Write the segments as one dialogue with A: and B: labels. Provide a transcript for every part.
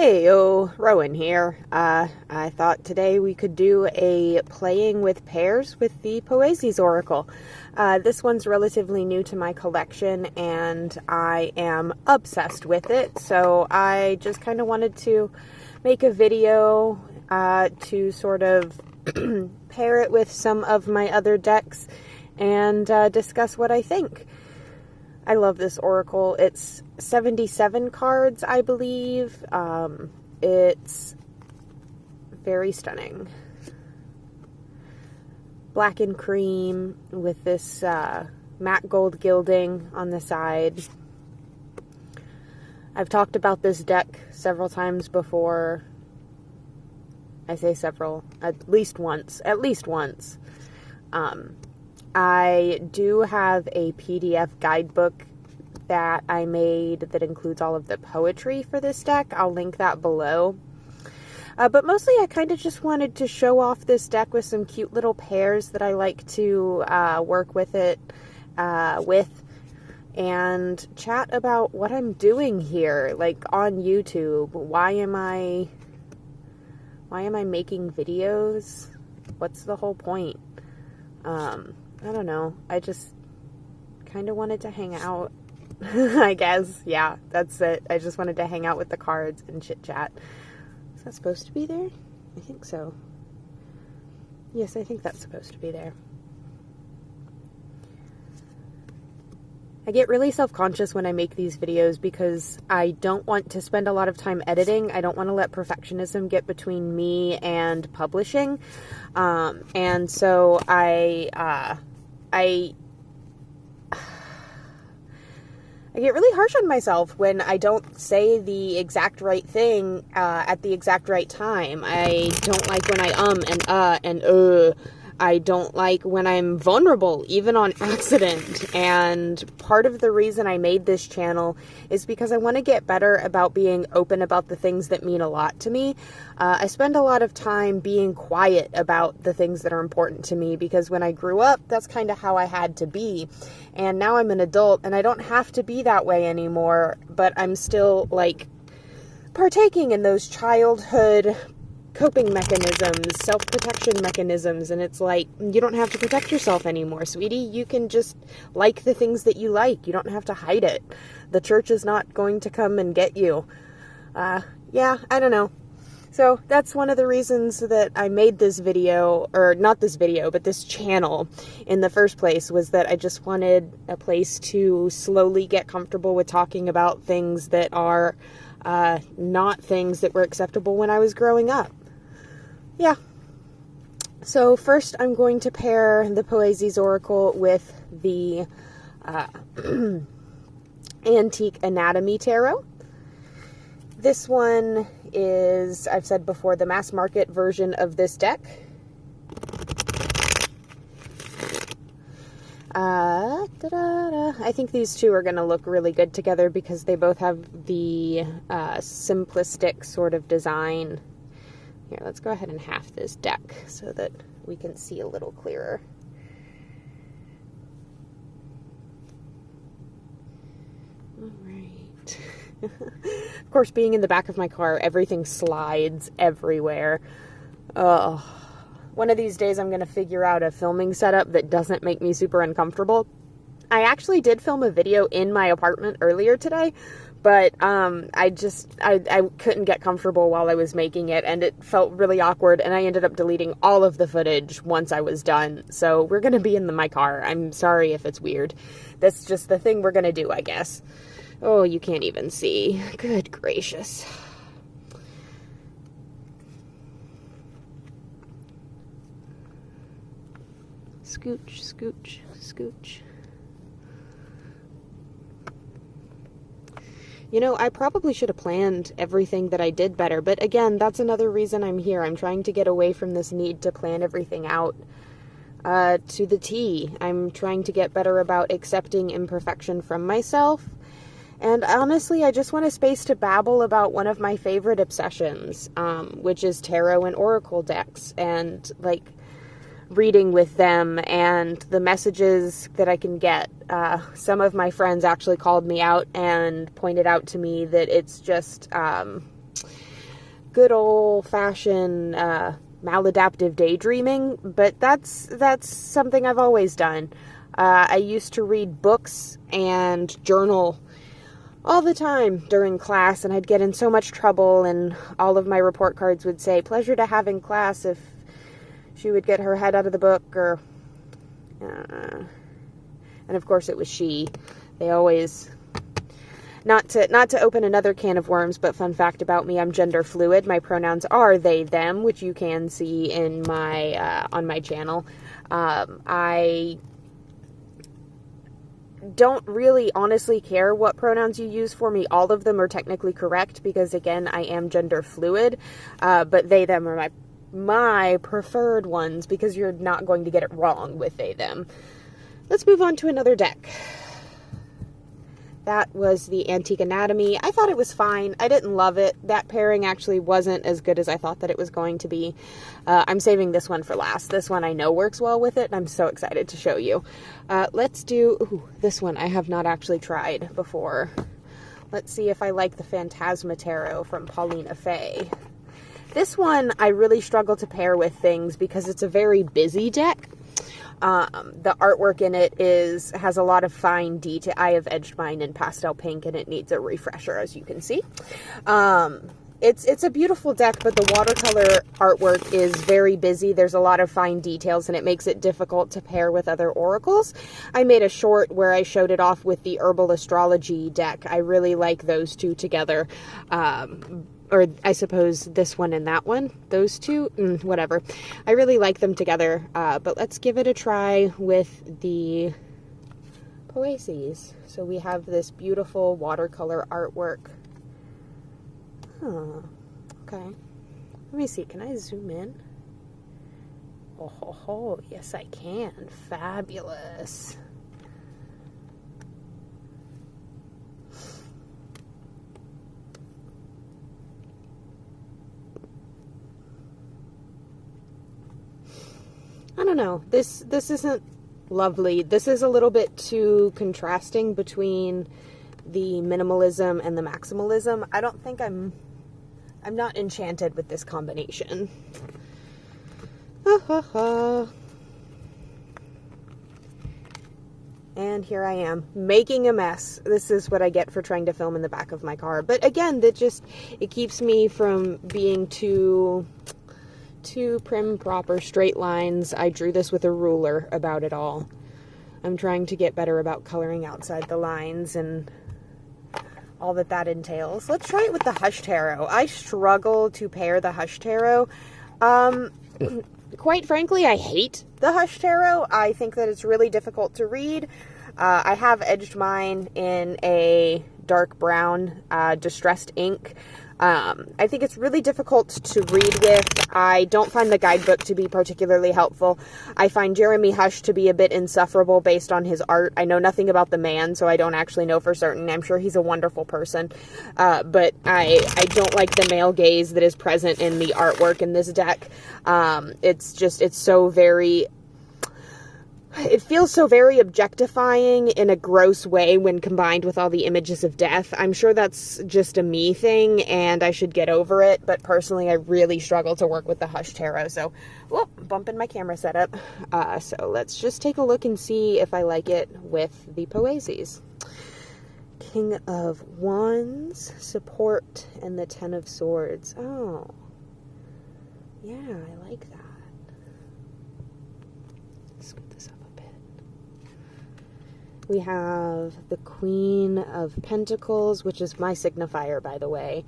A: Hey, Rowan here. I thought today we could do a playing with pairs with the Poesis Oracle. This one's relatively new to my collection and I am obsessed with it, so I just kind of wanted to make a video to sort of pair it with some of my other decks and discuss what I think. I love this oracle. It's 77 cards, I believe. It's very stunning. Black and cream with this matte gold gilding on the side. I've talked about this deck several times before. I say several, at least once. I do have a PDF guidebook that I made that includes all of the poetry for this deck. I'll link that below. But mostly I kind of just wanted to show off this deck with some cute little pairs that I like to work with it with, and chat about what I'm doing here, like on YouTube. Why am I making videos? What's the whole point? I don't know. I just kind of wanted to hang out, I guess. Yeah, that's it. I just wanted to hang out with the cards and chit-chat. Is that supposed to be there? I think so. Yes, I think that's supposed to be there. I get really self-conscious when I make these videos because I don't want to spend a lot of time editing. I don't want to let perfectionism get between me and publishing. And so I get really harsh on myself when I don't say the exact right thing at the exact right time. I don't like when I and I don't like when I'm vulnerable, even on accident. And part of the reason I made this channel is because I want to get better about being open about the things that mean a lot to me. I spend a lot of time being quiet about the things that are important to me because when I grew up, that's kind of how I had to be. And now I'm an adult and I don't have to be that way anymore, but I'm still like partaking in those childhood coping mechanisms, self-protection mechanisms, and it's like, you don't have to protect yourself anymore, sweetie. You can just like the things that you like. You don't have to hide it. The church is not going to come and get you. Yeah, I don't know. So that's one of the reasons that I made this video, or not this video, but this channel in the first place, was that I just wanted a place to slowly get comfortable with talking about things that are not things that were acceptable when I was growing up. Yeah. So first I'm going to pair the Poesis Oracle with the Antique Anatomy Tarot. This one is, I've said before, the mass market version of this deck. I think these two are going to look really good together because they both have the simplistic sort of design. Here, let's go ahead and half this deck so that we can see a little clearer. All right. Of course, being in the back of my car, everything slides everywhere. Oh. One of these days I'm going to figure out a filming setup that doesn't make me super uncomfortable. I actually did film a video in my apartment earlier today, but I couldn't get comfortable while I was making it, and it felt really awkward, and I ended up deleting all of the footage once I was done. So we're going to be in my car. I'm sorry if it's weird. That's just the thing we're going to do, I guess. Oh, you can't even see. Good gracious. Scooch, scooch, scooch. You know, I probably should have planned everything that I did better, but again, that's another reason I'm here. I'm trying to get away from this need to plan everything out to the T. I'm trying to get better about accepting imperfection from myself. And honestly, I just want a space to babble about one of my favorite obsessions, which is tarot and oracle decks, and like reading with them and the messages that I can get. Some of my friends actually called me out and pointed out to me that it's just good old-fashioned maladaptive daydreaming, but that's something I've always done. I used to read books and journal all the time during class, and I'd get in so much trouble, and all of my report cards would say, "Pleasure to have in class," if she would get her head out of the book, or... and of course it was she. They always... Not to open another can of worms, but fun fact about me, I'm gender fluid. My pronouns are they, them, which you can see in my on my channel. I don't really honestly care what pronouns you use for me. All of them are technically correct because, again, I am gender fluid. But they, them are my preferred ones because you're not going to get it wrong with they, them. Let's move on to another deck. That was the Antique Anatomy. I thought it was fine. I didn't love it. That pairing actually wasn't as good as I thought that it was going to be. I'm saving this one for last. This one I know works well with it, and I'm so excited to show you. Let's do this one I have not actually tried before. Let's see if I like the Phantasm Tarot from Paulina Faye. This one I really struggle to pair with things because it's a very busy deck. The artwork in it has a lot of fine detail. I have edged mine in pastel pink and it needs a refresher, as you can see. It's a beautiful deck, but the watercolor artwork is very busy. There's a lot of fine details and it makes it difficult to pair with other oracles. I made a short where I showed it off with the Herbal Astrology deck. I really like those two together. Or I suppose this one and that one, those two, whatever. I really like them together, but let's give it a try with the Poesis. So we have this beautiful watercolor artwork. Oh, okay. Let me see, can I zoom in? Oh, yes I can. Fabulous. I don't know. This isn't lovely. This is a little bit too contrasting between the minimalism and the maximalism. I don't think I'm not enchanted with this combination. And here I am, making a mess. This is what I get for trying to film in the back of my car. But again, it keeps me from being too prim, proper, straight lines. I drew this with a ruler about it all. I'm trying to get better about coloring outside the lines and all that entails. Let's try it with the Hush Tarot. I struggle to pair the Hush Tarot. Quite frankly, I hate the Hush Tarot. I think that it's really difficult to read. I have edged mine in a dark brown distressed ink. I think it's really difficult to read with. I don't find the guidebook to be particularly helpful. I find Jeremy Hush to be a bit insufferable based on his art. I know nothing about the man, so I don't actually know for certain. I'm sure he's a wonderful person, but I don't like the male gaze that is present in the artwork in this deck. It's so very... It feels so very objectifying in a gross way when combined with all the images of death. I'm sure that's just a me thing, and I should get over it, but personally, I really struggle to work with the Hush Tarot, so, whoop, bumping my camera setup. So let's just take a look and see if I like it with the Poesis. King of Wands, Support, and the Ten of Swords. Oh, yeah, I like that. Scoot this up a bit. We have the Queen of Pentacles, which is my signifier, by the way.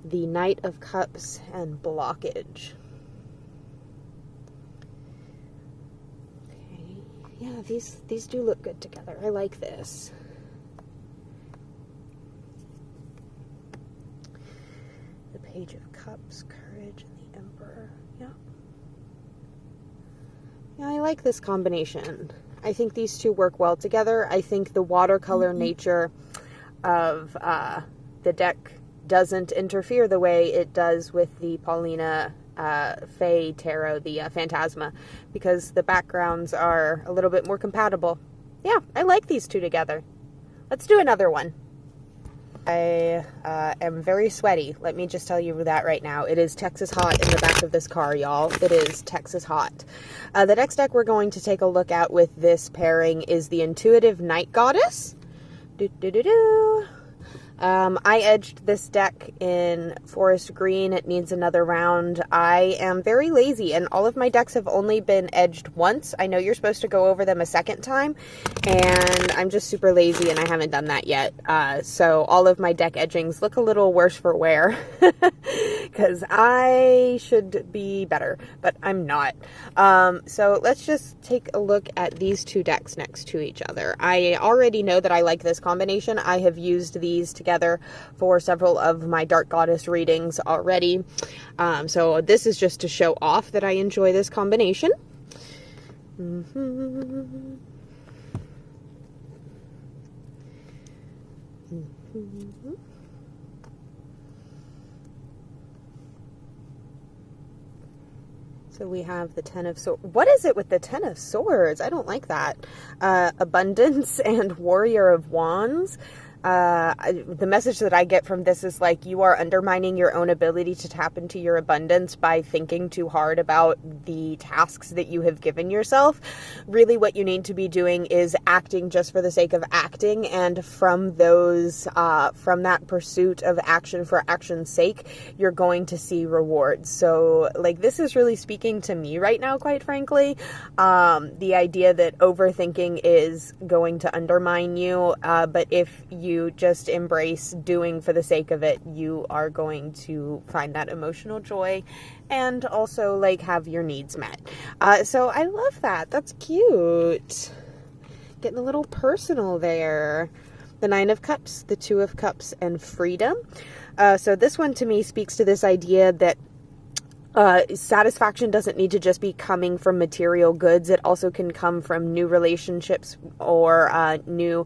A: The Knight of Cups and Blockage. Okay. Yeah, these do look good together. I like this. The Page of Cups, Courage, and the Emperor. Yeah. Yeah, I like this combination. I think these two work well together. I think the watercolor nature of the deck doesn't interfere the way it does with the Paulina Faye Tarot, the Phantasma, because the backgrounds are a little bit more compatible. Yeah, I like these two together. Let's do another one. I am very sweaty. Let me just tell you that right now. It is Texas hot in the back of this car, y'all. It is Texas hot. The next deck we're going to take a look at with this pairing is the Intuitive Night Goddess. I edged this deck in forest green. It needs another round. I am very lazy, and all of my decks have only been edged once. I know you're supposed to go over them a second time, and I'm just super lazy, and I haven't done that yet. So all of my deck edgings look a little worse for wear, because I should be better, but I'm not. So let's just take a look at these two decks next to each other. I already know that I like this combination. I have used these together for several of my Dark Goddess readings already. So this is just to show off that I enjoy this combination. So we have the Ten of Swords. What is it with the Ten of Swords? I don't like that. Abundance and Warrior of Wands. The message that I get from this is like, you are undermining your own ability to tap into your abundance by thinking too hard about the tasks that you have given yourself. Really what you need to be doing is acting just for the sake of acting, and from those, from that pursuit of action for action's sake, you're going to see rewards. So like, this is really speaking to me right now, quite frankly. The idea that overthinking is going to undermine you, but if you just embrace doing for the sake of it, you are going to find that emotional joy and also like have your needs met. So I love that. That's cute. Getting a little personal there. The Nine of Cups, the Two of Cups, and freedom. So this one to me speaks to this idea that satisfaction doesn't need to just be coming from material goods. It also can come from new relationships or new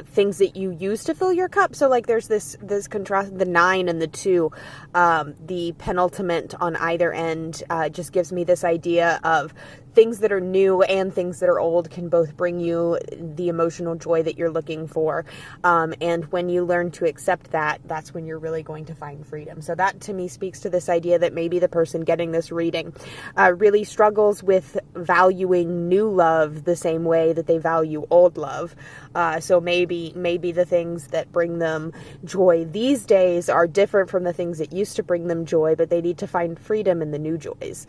A: things that you use to fill your cup. So like there's this contrast, the 9 and the 2, the penultimate on either end just gives me this idea of things that are new and things that are old can both bring you the emotional joy that you're looking for. And when you learn to accept that, that's when you're really going to find freedom. So that to me speaks to this idea that maybe the person getting this reading really struggles with valuing new love the same way that they value old love. So maybe the things that bring them joy these days are different from the things that used to bring them joy, but they need to find freedom in the new joys.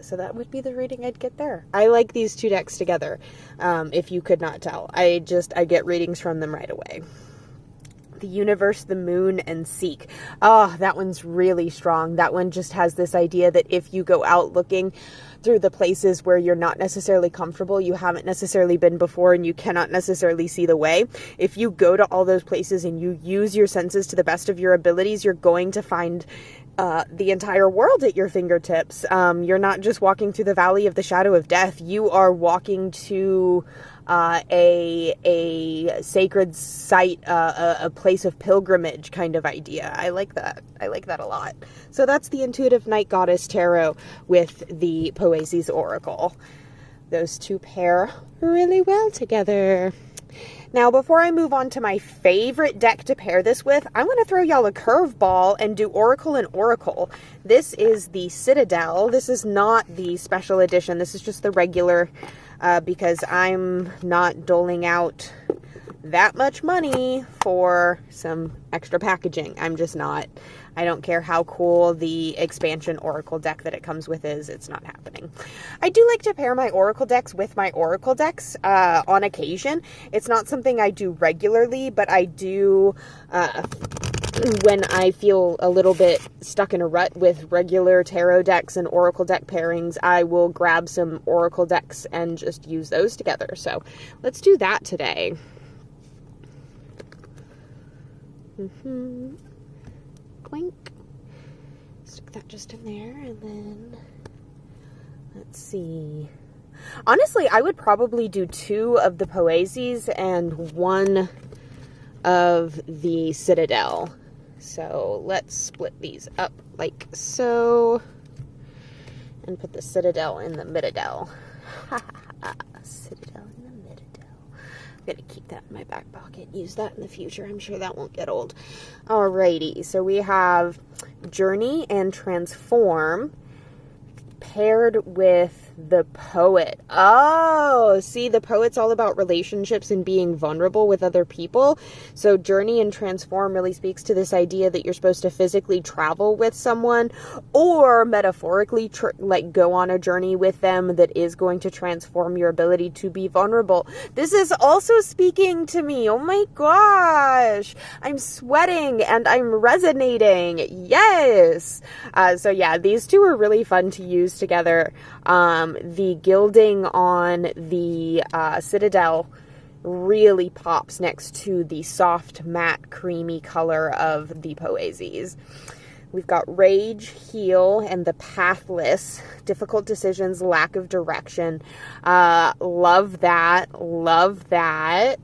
A: So that would be the reading I'd get there. I like these two decks together, if you could not tell. I get readings from them right away. The Universe, the Moon, and Seek. Oh, that one's really strong. That one just has this idea that if you go out looking through the places where you're not necessarily comfortable, you haven't necessarily been before, and you cannot necessarily see the way, if you go to all those places and you use your senses to the best of your abilities, you're going to find the entire world at your fingertips. You're not just walking through the valley of the shadow of death. You are walking to a sacred site, a place of pilgrimage kind of idea. I like that. I like that a lot. So that's the Intuitive Night Goddess Tarot with the Poesis Oracle. Those two pair really well together. Now, before I move on to my favorite deck to pair this with, I'm going to throw y'all a curveball and do Oracle and Oracle. This is the Citadel. This is not the special edition. This is just the regular, because I'm not doling out that much money for some extra packaging. I'm just not. I don't care how cool the expansion Oracle deck that it comes with is. It's not happening. I do like to pair my Oracle decks with my Oracle decks on occasion. It's not something I do regularly, but I do when I feel a little bit stuck in a rut with regular tarot decks and Oracle deck pairings. I will grab some Oracle decks and just use those together. So let's do that today. Clink. Stick that just in there, and then let's see. Honestly, I would probably do 2 of the Poesis and 1 of the Citadel. So let's split these up like so, and put the Citadel in the Middle. Citadel in the Middle. going to keep that in my back pocket. Use that in the future. I'm sure that won't get old. Alrighty, so we have Journey and Transform paired with the Poet. Oh, see, the Poet's all about relationships and being vulnerable with other people. So Journey and Transform really speaks to this idea that you're supposed to physically travel with someone, or metaphorically like go on a journey with them that is going to transform your ability to be vulnerable. This is also speaking to me. Oh my gosh, I'm sweating and I'm resonating. Yes. So yeah, these two are really fun to use together. The gilding on the Citadel really pops next to the soft, matte, creamy color of the Poesis. We've got Rage, Heal, and the Pathless. Difficult decisions, lack of direction. Love that. Love that.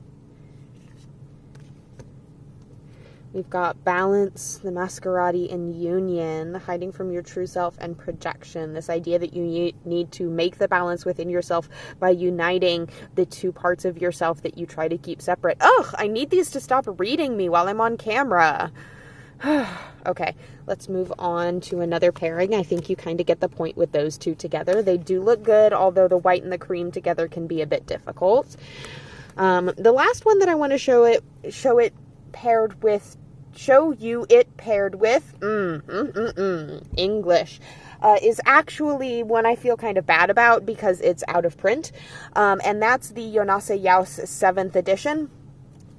A: We've got Balance, the Masquerade, and Union, hiding from your true self, and Projection. This idea that you need to make the balance within yourself by uniting the two parts of yourself that you try to keep separate. Ugh, I need these to stop reading me while I'm on camera. Okay, let's move on to another pairing. I think you kind of get the point with those two together. They do look good, although the white and the cream together can be a bit difficult. The last one that I want to show you it paired with English is actually one I feel kind of bad about because it's out of print, and that's the Jonasa Jaus 7th edition.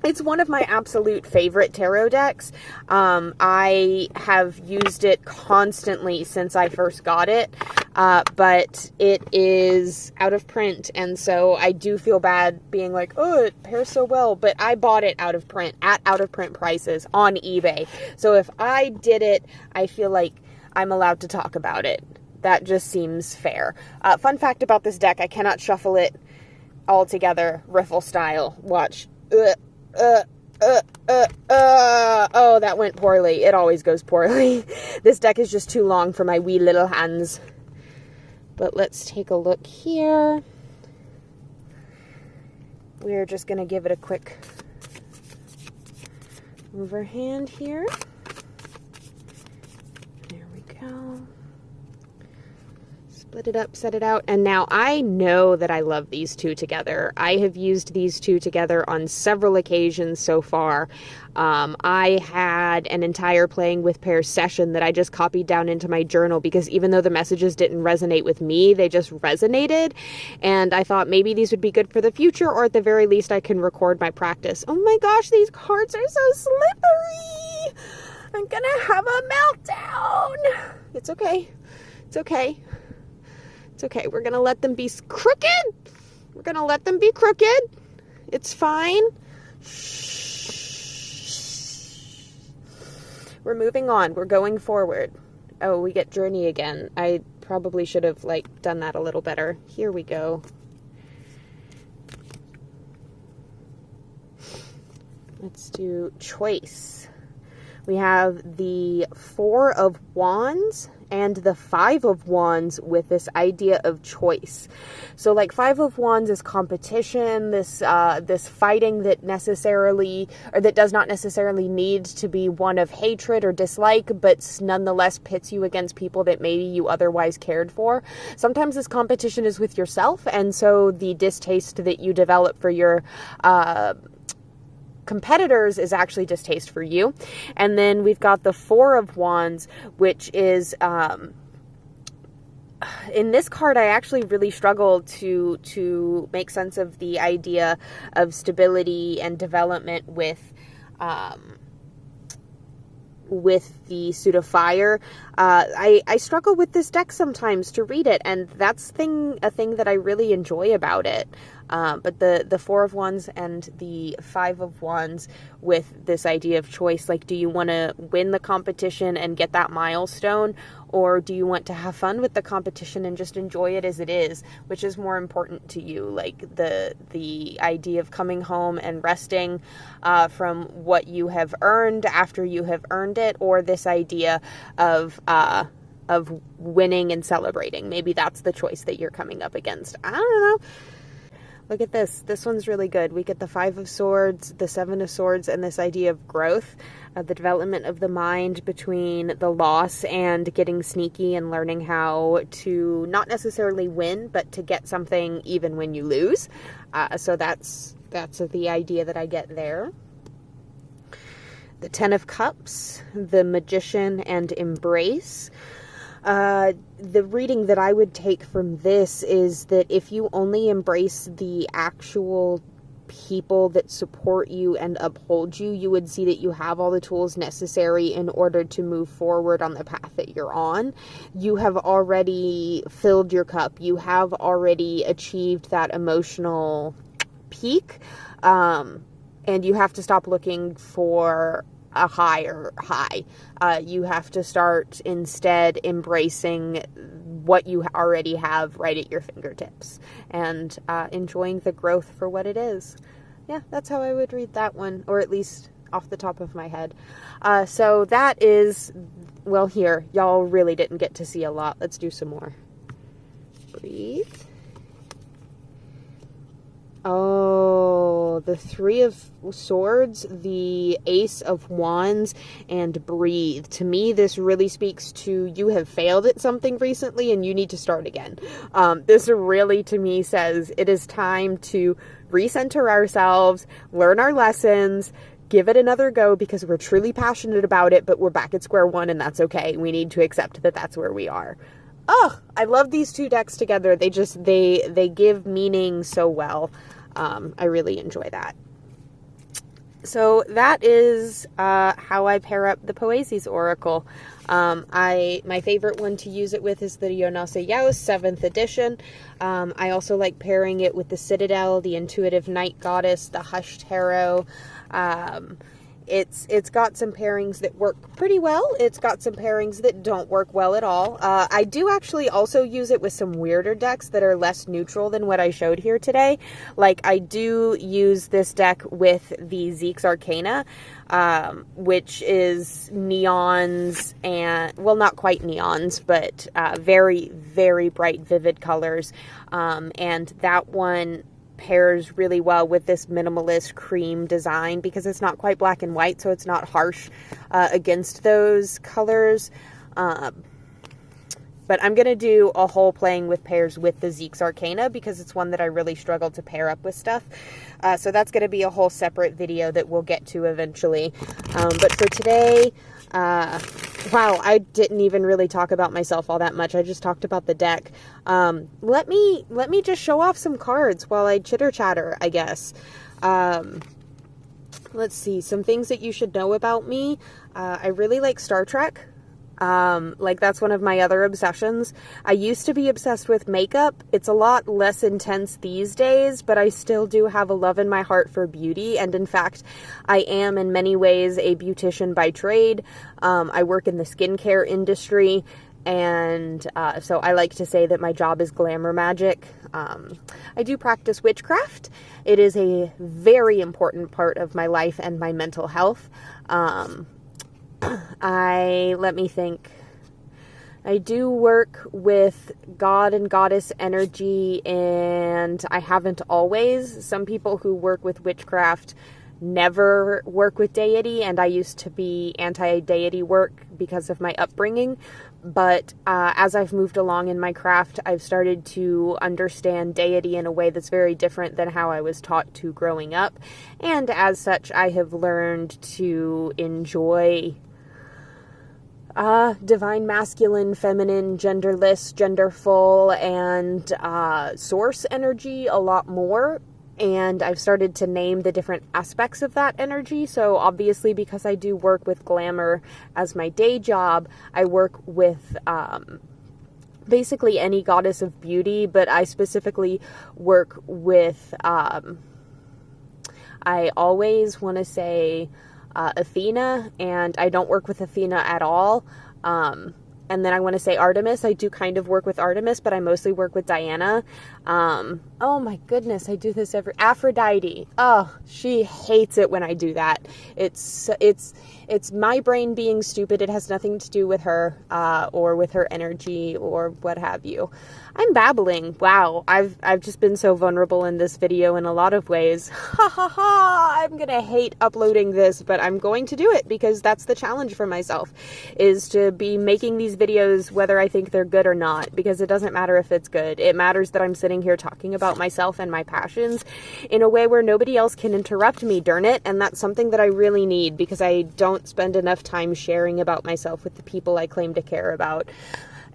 A: It's one of my absolute favorite tarot decks. I have used it constantly since I first got it, but it is out of print, and so I do feel bad being like, oh, it pairs so well, but I bought it out of print, at out of print prices on eBay. So if I did it, I feel like I'm allowed to talk about it. That just seems fair. Fun fact about this deck, I cannot shuffle it all together, riffle style. Watch. Oh, that went poorly. It always goes poorly. This deck is just too long for my wee little hands. But let's take a look here. We're just going to give it a quick overhand here. There we go. Split it up, set it out, and now I know that I love these two together. I have used these two together on several occasions so far. I had an entire playing with pairs session that I just copied down into my journal because even though the messages didn't resonate with me, they just resonated, and I thought maybe these would be good for the future, or at the very least I can record my practice. Oh my gosh, these cards are so slippery! I'm gonna have a meltdown! It's okay. It's okay. It's okay. We're going to let them be crooked. We're going to let them be crooked. It's fine. Shh. We're moving on. We're going forward. Oh, we get Journey again. I probably should have, done that a little better. Here we go. Let's do Choice. We have the Four of Wands and the Five of Wands with this idea of choice. So Five of Wands is competition, this fighting that that does not necessarily need to be one of hatred or dislike, but nonetheless pits you against people that maybe you otherwise cared for. Sometimes this competition is with yourself, and so the distaste that you develop for your competitors is actually distaste for you. And then we've got the Four of Wands, which is in this card I actually really struggle to make sense of the idea of stability and development with the suit of fire. I struggle with this deck sometimes to read it, and that's a thing that I really enjoy about it. But the Four of Wands and the Five of Wands with this idea of choice, do you want to win the competition and get that milestone, or do you want to have fun with the competition and just enjoy it as it is? Which is more important to you? The idea of coming home and resting from what you have earned after you have earned it, or this idea of winning and celebrating? Maybe that's the choice that you're coming up against. I don't know. look at this. This one's really good. We get the Five of Swords, the Seven of Swords, and this idea of growth, the development of the mind between the loss and getting sneaky and learning how to not necessarily win, but to get something even when you lose. So that's the idea that I get there. The Ten of Cups, the Magician, and Embrace. The reading that I would take from this is that if you only embrace the actual people that support you and uphold you, you would see that you have all the tools necessary in order to move forward on the path that you're on. You have already filled your cup. You have already achieved that emotional peak. And you have to stop looking for a higher high. You have to start instead embracing what you already have right at your fingertips and enjoying the growth for what it is. Yeah, that's how I would read that one, or at least off the top of my head. So that is, well, here, y'all really didn't get to see a lot. Let's do some more. Breathe. Oh, the Three of Swords, the Ace of Wands, and breathe. To me, this really speaks to you have failed at something recently and you need to start again. This really, to me, says it is time to recenter ourselves, learn our lessons, give it another go because we're truly passionate about it, but we're back at square one and that's okay. We need to accept that that's where we are. Oh, I love these two decks together. They just, they give meaning so well. I really enjoy that. So that is how I pair up the Poesis Oracle. My favorite one to use it with is the Jonasa Jaus 7th edition. I also like pairing it with the Citadel, the Intuitive Night Goddess, the Hush Tarot. It's got some pairings that work pretty well. It's got some pairings that don't work well at all. I do actually also use it with some weirder decks that are less neutral than what I showed here today. Like, I do use this deck with the Jaus Arcana, which is neons and, well, not quite neons, but very, very bright, vivid colors. And that one pairs really well with this minimalist cream design because it's not quite black and white, so it's not harsh against those colors. But I'm going to do a whole playing with pairs with the Jaus Arcana because it's one that I really struggle to pair up with stuff. So that's going to be a whole separate video that we'll get to eventually. But for today, wow, I didn't even really talk about myself all that much. I just talked about the deck. Let me just show off some cards while I chitter chatter, I guess. Let's see, some things that you should know about me. I really like Star Trek. Like, that's one of my other obsessions. I used to be obsessed with makeup. It's a lot less intense these days, but I still do have a love in my heart for beauty. And in fact, I am in many ways a beautician by trade. I work in the skincare industry. And so I like to say that my job is glamour magic. I do practice witchcraft. It is a very important part of my life and my mental health. Let me think. I do work with God and goddess energy, and I haven't always. Some people who work with witchcraft never work with deity, and I used to be anti-deity work because of my upbringing. But as I've moved along in my craft, I've started to understand deity in a way that's very different than how I was taught to growing up. And as such, I have learned to enjoy divine masculine, feminine, genderless, genderful, and source energy a lot more. And I've started to name the different aspects of that energy. So obviously, because I do work with glamour as my day job, I work with basically any goddess of beauty, but I specifically work with, I always want to say Athena, and I don't work with Athena at all. And then I want to say Artemis. I do kind of work with Artemis, but I mostly work with Diana. Oh my goodness, I do this every... Aphrodite. Oh, she hates it when I do that. It's my brain being stupid. It has nothing to do with her, or with her energy, or what have you. I'm babbling. Wow, I've just been so vulnerable in this video in a lot of ways. Ha ha ha! I'm gonna hate uploading this, but I'm going to do it because that's the challenge for myself, is to be making these videos whether I think they're good or not, because it doesn't matter if it's good. It matters that I'm sitting here talking about myself and my passions in a way where nobody else can interrupt me, darn it, and that's something that I really need, because I don't spend enough time sharing about myself with the people I claim to care about.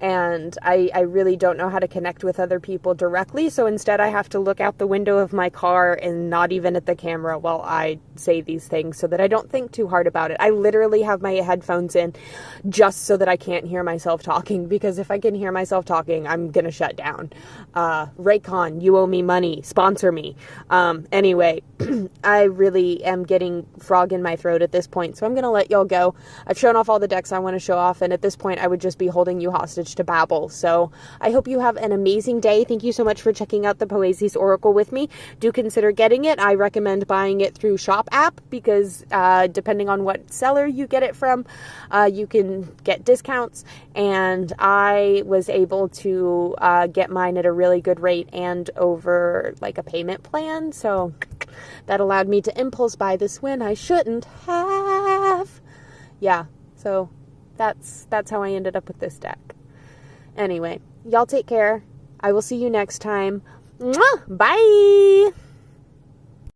A: And I really don't know how to connect with other people directly, so instead I have to look out the window of my car and not even at the camera while I say these things so that I don't think too hard about it. I literally have my headphones in just so that I can't hear myself talking, because if I can hear myself talking, I'm gonna shut down. Raycon, you owe me money. Sponsor me. Anyway, I really am getting frog in my throat at this point, so I'm gonna let y'all go. I've shown off all the decks I want to show off, and at this point I would just be holding you hostage to babble. So I hope you have an amazing day. Thank you so much for checking out the Poesis Oracle with me. Do consider getting it. I recommend buying it through Shop app, because depending on what seller you get it from, you can get discounts, and I was able to get mine at a really good rate and over like a payment plan, so that allowed me to impulse buy this when I shouldn't have. Yeah, so that's how I ended up with this deck. Anyway, y'all take care. I will see you next time. Mwah! Bye!